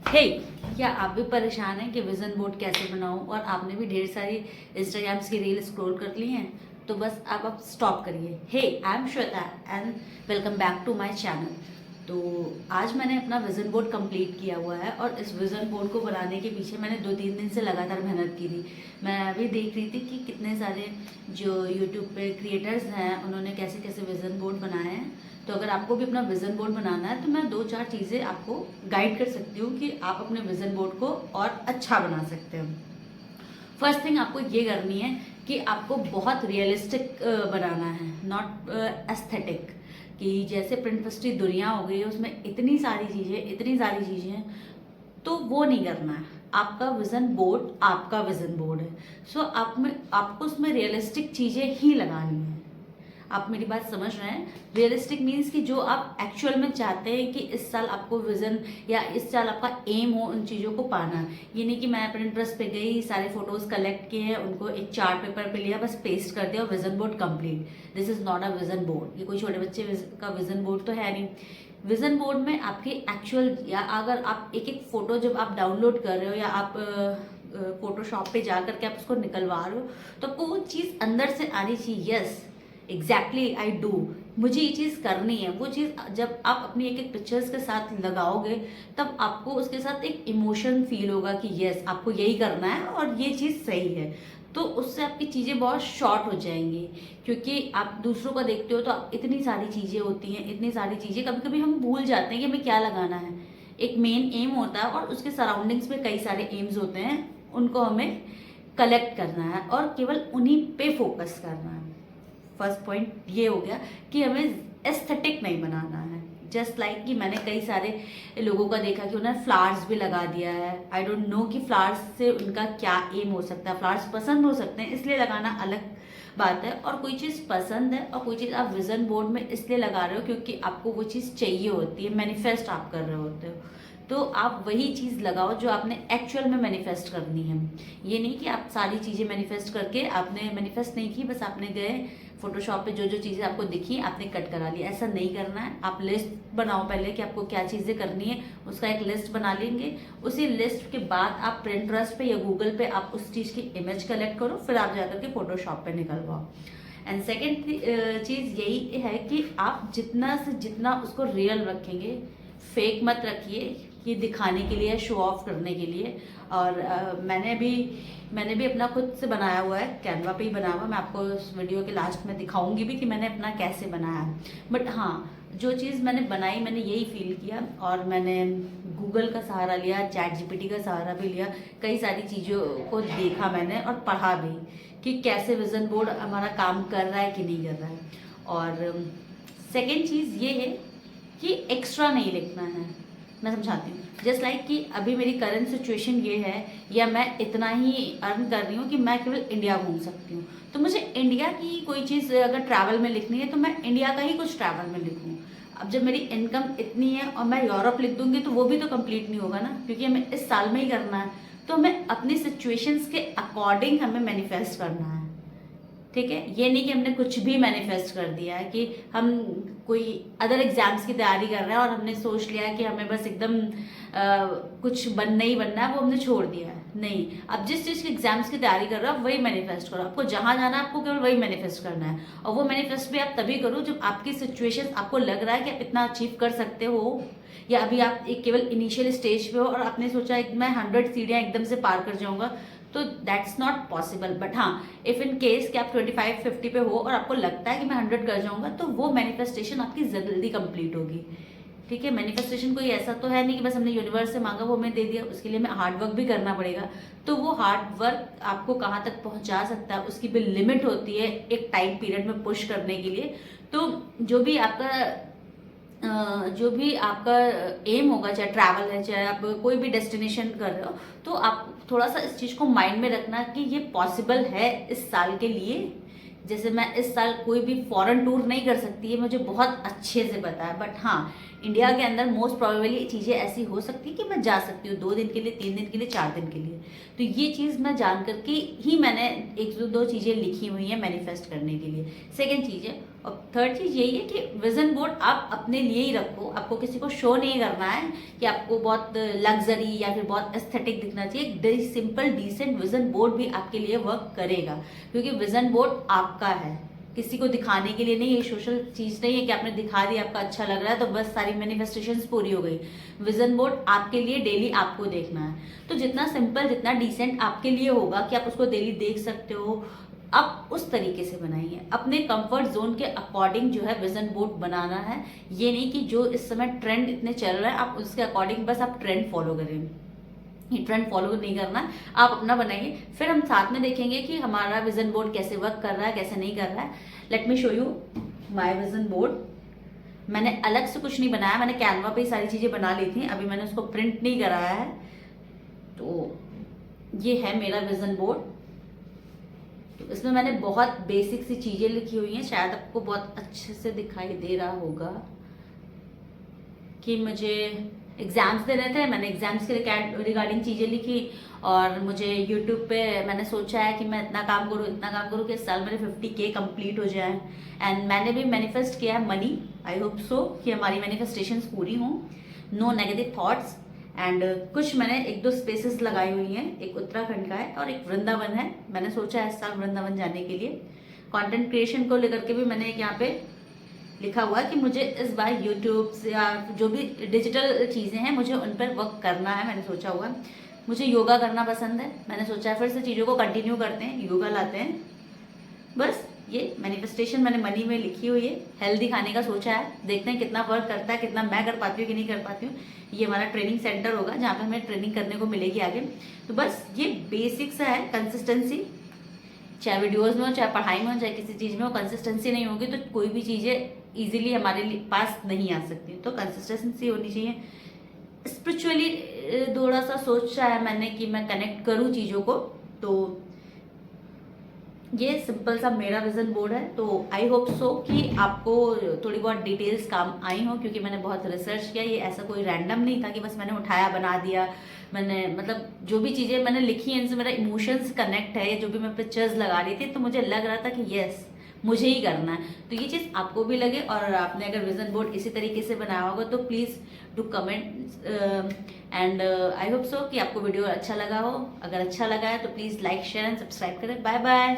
हे, क्या आप भी परेशान हैं कि विजन बोर्ड कैसे बनाऊं और आपने भी ढेर सारी इंस्टाग्राम्स की रील स्क्रॉल कर ली हैं? तो बस आप अब स्टॉप करिए। Hey, I am Shweta and welcome back to my channel. तो आज मैंने अपना विजन बोर्ड कंप्लीट किया हुआ है और इस विजन बोर्ड को बनाने के पीछे मैंने 2-3 दिन से लगातार मेहनत की थी। मैं अभी देख रही थी कि कितने सारे जो यूट्यूब पे क्रिएटर्स हैं उन्होंने कैसे कैसे विजन बोर्ड बनाए हैं। तो अगर आपको भी अपना विजन बोर्ड बनाना है तो मैं 2-4 चीज़ें आपको गाइड कर सकती हूँ कि आप अपने विजन बोर्ड को और अच्छा बना सकते हो। फर्स्ट थिंग आपको ये करनी है कि आपको बहुत रियलिस्टिक बनाना है, नॉट एस्थेटिक। कि जैसे प्रिंटफस्टी दुनिया हो गई है उसमें इतनी सारी चीज़ें हैं, तो वो नहीं करना है। आपका विजन बोर्ड आपका विजन बोर्ड है। सो आपको उसमें रियलिस्टिक चीज़ें ही लगानी है। आप मेरी बात समझ रहे हैं? रियलिस्टिक मीन्स कि जो आप एक्चुअल में चाहते हैं कि इस साल आपको विजन या इस साल आपका एम हो उन चीज़ों को पाना। ये नहीं कि मैं प्रिंटरेस्ट पे गई, सारे फोटोज कलेक्ट किए हैं, उनको एक चार्ट पेपर पे लिया, बस पेस्ट कर दिया और vision board complete. This is not a vision board. ये कोई छोटे बच्चे का विजन बोर्ड तो है नहीं। विजन बोर्ड में आपके एक्चुअल, या अगर आप एक एक फोटो जब आप डाउनलोड कर रहे हो या आप फोटोशॉप पे जा करके आप उसको निकलवा रहे हो, तो आपको वो चीज़ अंदर से आनी चाहिए। यस, एग्जैक्टली आई डू, मुझे ये चीज़ करनी है। वो चीज़ जब आप अपनी एक एक पिक्चर्स के साथ लगाओगे तब आपको उसके साथ एक इमोशन फील होगा कि यस आपको यही करना है और ये चीज़ सही है। तो उससे आपकी चीज़ें बहुत शॉर्ट हो जाएंगी, क्योंकि आप दूसरों का देखते हो तो इतनी सारी चीज़ें होती हैं, इतनी सारी चीज़ें, कभी कभी हम भूल जाते हैं कि हमें क्या लगाना है। एक मेन एम होता है और उसके सराउंडिंग्स में कई सारे एम्स होते हैं, उनको हमें कलेक्ट करना है और केवल उन्हीं पे फोकस करना है। फर्स्ट पॉइंट ये हो गया कि हमें एस्थेटिक नहीं बनाना है। जस्ट लाइक कि मैंने कई सारे लोगों का देखा कि उन्होंने फ्लावर्स भी लगा दिया है। आई डोंट नो कि फ्लावर्स से उनका क्या एम हो सकता है। फ्लावर्स पसंद हो सकते हैं इसलिए लगाना अलग बात है, और कोई चीज़ पसंद है और कोई चीज़ आप विजन बोर्ड में इसलिए लगा रहे हो क्योंकि आपको वो चीज़ चाहिए होती है, मैनिफेस्ट आप कर रहे होते हो। तो आप वही चीज़ लगाओ जो आपने एक्चुअल में मैनिफेस्ट करनी है। ये नहीं कि आप सारी चीज़ें मैनिफेस्ट करके आपने मैनिफेस्ट नहीं की, बस आपने गए फोटोशॉप पे जो जो चीज़ें आपको दिखी आपने कट करा ली। ऐसा नहीं करना है। आप लिस्ट बनाओ पहले कि आपको क्या चीज़ें करनी है, उसका एक लिस्ट बना लेंगे। उसी लिस्ट के बाद आप प्रिंटरेस्ट पे या गूगल पे आप उस चीज़ की इमेज कलेक्ट करो, फिर आप जाकर के फोटोशॉप पे निकलवाओ। एंड सेकेंड चीज़ यही है कि आप जितना से जितना उसको रियल रखेंगे, फेक मत रखिए कि दिखाने के लिए, शो ऑफ करने के लिए। और मैंने भी अपना खुद से बनाया हुआ है, कैनवा पे ही बनाया हुआ है। मैं आपको इस वीडियो के लास्ट में दिखाऊंगी भी कि मैंने अपना कैसे बनाया है। बट हाँ, जो चीज़ मैंने बनाई मैंने यही फील किया, और मैंने गूगल का सहारा लिया, चैट जीपीटी का सहारा भी लिया, कई सारी चीज़ों को देखा मैंने और पढ़ा भी कि कैसे विजन बोर्ड हमारा काम कर रहा है कि नहीं कर रहा है। और सेकेंड चीज़ ये है कि एक्स्ट्रा नहीं लिखना है। मैं समझाती हूँ। जस्ट लाइक कि अभी मेरी करंट सिचुएशन ये है, या मैं इतना ही अर्न कर रही हूँ कि मैं केवल इंडिया घूम सकती हूँ, तो मुझे इंडिया की कोई चीज़ अगर ट्रैवल में लिखनी है तो मैं इंडिया का ही कुछ ट्रैवल में लिखूँ। अब जब मेरी इनकम इतनी है और मैं यूरोप लिख दूंगी तो वो भी तो कंप्लीट नहीं होगा ना, क्योंकि हमें इस साल में ही करना है। तो हमें अपनी सिचुएशंस के अकॉर्डिंग हमें मैनिफेस्ट करना है। ठीक है, ये नहीं कि हमने कुछ भी मैनिफेस्ट कर दिया है कि हम कोई अदर एग्जाम्स की तैयारी कर रहे हैं और हमने सोच लिया है कि हमें बस एकदम कुछ बनना ही बनना है, वो हमने छोड़ दिया है। नहीं, अब जिस चीज़ के एग्जाम्स की तैयारी कर रहे हो आप वही मैनिफेस्ट करो। आपको जहाँ जाना है आपको केवल वही मैनिफेस्ट करना है, और वो मैनिफेस्ट भी आप तभी करो जब आपकी सिचुएशन आपको लग रहा है कि आप इतना अचीव कर सकते हो, या अभी आप एक केवल इनिशियल स्टेज पे हो और आपने सोचा है कि मैं 100 सीढ़ियाँ एकदम से पार कर जाऊंगा, तो दैट्स नॉट पॉसिबल। बट हाँ, इफ इन केस कि आप 25-50 पे हो और आपको लगता है कि मैं 100 कर जाऊंगा, तो वो मैनिफेस्टेशन आपकी जल्दी कंप्लीट होगी। ठीक है, मैनिफेस्टेशन कोई ऐसा तो है नहीं कि बस हमने यूनिवर्स से मांगा वो हमें दे दिया, उसके लिए हमें हार्ड वर्क भी करना पड़ेगा। तो वो हार्ड वर्क आपको कहाँ तक पहुंचा सकता है उसकी भी लिमिट होती है एक टाइम पीरियड में पुश करने के लिए। तो जो भी आपका एम होगा, चाहे ट्रैवल है, चाहे आप कोई भी डेस्टिनेशन कर रहे हो, तो आप थोड़ा सा इस चीज़ को माइंड में रखना कि ये पॉसिबल है इस साल के लिए। जैसे मैं इस साल कोई भी फॉरेन टूर नहीं कर सकती है, मुझे बहुत अच्छे से पता है। बट हाँ, इंडिया के अंदर मोस्ट प्रोबेबली चीज़ें ऐसी हो सकती है कि मैं जा सकती हूँ 2 दिन के लिए, 3 दिन के लिए, 4 दिन के लिए। तो ये चीज़ मैं जान करके ही मैंने 1-2 चीज़ें लिखी हुई हैं मैनिफेस्ट करने के लिए। सेकेंड चीज़ है, और थर्ड चीज़ यही है कि विजन बोर्ड आप अपने लिए ही रखो, आपको किसी को शो नहीं करना है कि आपको बहुत लग्जरी या फिर बहुत एस्थेटिक दिखना चाहिए। एक सिंपल डिसेंट विजन बोर्ड भी आपके लिए वर्क करेगा, क्योंकि विजन बोर्ड आपका है, किसी को दिखाने के लिए नहीं। ये सोशल चीज़ नहीं है कि आपने दिखा दिया, आपका अच्छा लग रहा है तो बस सारी मैनिफेस्टेशंस पूरी हो गई। विजन बोर्ड आपके लिए डेली आपको देखना है, तो जितना सिंपल जितना डिसेंट आपके लिए होगा कि आप उसको डेली देख सकते हो, आप उस तरीके से बनाइए। अपने कंफर्ट जोन के अकॉर्डिंग जो है विजन बोर्ड बनाना है। ये नहीं कि जो इस समय ट्रेंड इतने चल रहा है आप उसके अकॉर्डिंग बस आप ट्रेंड फॉलो करें, ये ट्रेंड फॉलो नहीं करना है, आप अपना बनाइए। फिर हम साथ में देखेंगे कि हमारा विजन बोर्ड कैसे वर्क कर रहा है, कैसे नहीं कर रहा है। Let me show you my vision board. मैंने अलग से कुछ नहीं बनाया, मैंने कैनवा पे ही सारी चीज़ें बना ली थी, अभी मैंने उसको प्रिंट नहीं कराया है। तो ये है मेरा विजन बोर्ड। तो इसमें मैंने बहुत बेसिक सी चीज़ें लिखी हुई हैं, शायद आपको बहुत अच्छे से दिखाई दे रहा होगा कि मुझे एग्ज़ाम्स देने थे, मैंने एग्ज़ाम्स के रिगार्डिंग चीज़ें लिखी। और मुझे यूट्यूब पे मैंने सोचा है कि मैं इतना काम करूँ कि इस साल मेरे 50K कंप्लीट हो जाए। एंड मैंने भी मैनिफेस्ट किया है मनी। आई होप सो कि हमारी मैनिफेस्टेशंस पूरी हों, नो नेगेटिव थॉट्स। एंड कुछ मैंने 1-2 स्पेसेस लगाई हुई हैं, एक उत्तराखंड का है और एक वृंदावन है। मैंने सोचा है इस साल वृंदावन जाने के लिए। कंटेंट क्रिएशन को लेकर के भी मैंने एक यहाँ पे लिखा हुआ है कि मुझे इस बार यूट्यूब से या जो भी डिजिटल चीज़ें हैं मुझे उन पर वर्क करना है, मैंने सोचा हुआ है। मुझे योगा करना पसंद है, मैंने सोचा है फिर से चीज़ों को कंटिन्यू करते हैं, योगा लाते हैं। बस ये मैनिफेस्टेशन मैंने मनी में लिखी हुई है। हेल्दी खाने का सोचा है, देखते हैं कितना वर्क करता है, कितना मैं कर पाती हूँ कि नहीं कर पाती हूँ। ये हमारा ट्रेनिंग सेंटर होगा जहाँ पे हमें ट्रेनिंग करने को मिलेगी आगे। तो बस ये बेसिक सा है, कंसिस्टेंसी, चाहे वीडियोज़ में हो, चाहे पढ़ाई में हो, चाहे किसी चीज़ में हो, कंसिस्टेंसी नहीं होगी तो कोई भी चीज़ें ईजिली हमारे लिए पास नहीं आ सकती। तो कंसिस्टेंसी होनी चाहिए। स्पिरिचुअली थोड़ा सा सोचा है मैंने कि मैं कनेक्ट करूँ चीज़ों को, तो ये सिंपल सा मेरा विजन बोर्ड है। तो आई होप सो कि आपको थोड़ी बहुत डिटेल्स काम आई हो, क्योंकि मैंने बहुत रिसर्च किया। ये ऐसा कोई रैंडम नहीं था कि बस मैंने उठाया बना दिया। मैंने मतलब जो भी चीज़ें मैंने लिखी हैं इनसे मेरा इमोशंस कनेक्ट है। जो भी मैं पिक्चर्स लगा रही थी तो मुझे लग रहा था कि यस मुझे ही करना है। तो ये चीज़ आपको भी लगे और आपने अगर विजन बोर्ड इसी तरीके से बनाया होगा तो please do comment. And I hope so कि आपको वीडियो अच्छा लगा हो। अगर अच्छा लगा है तो please like share and subscribe करें। Bye bye.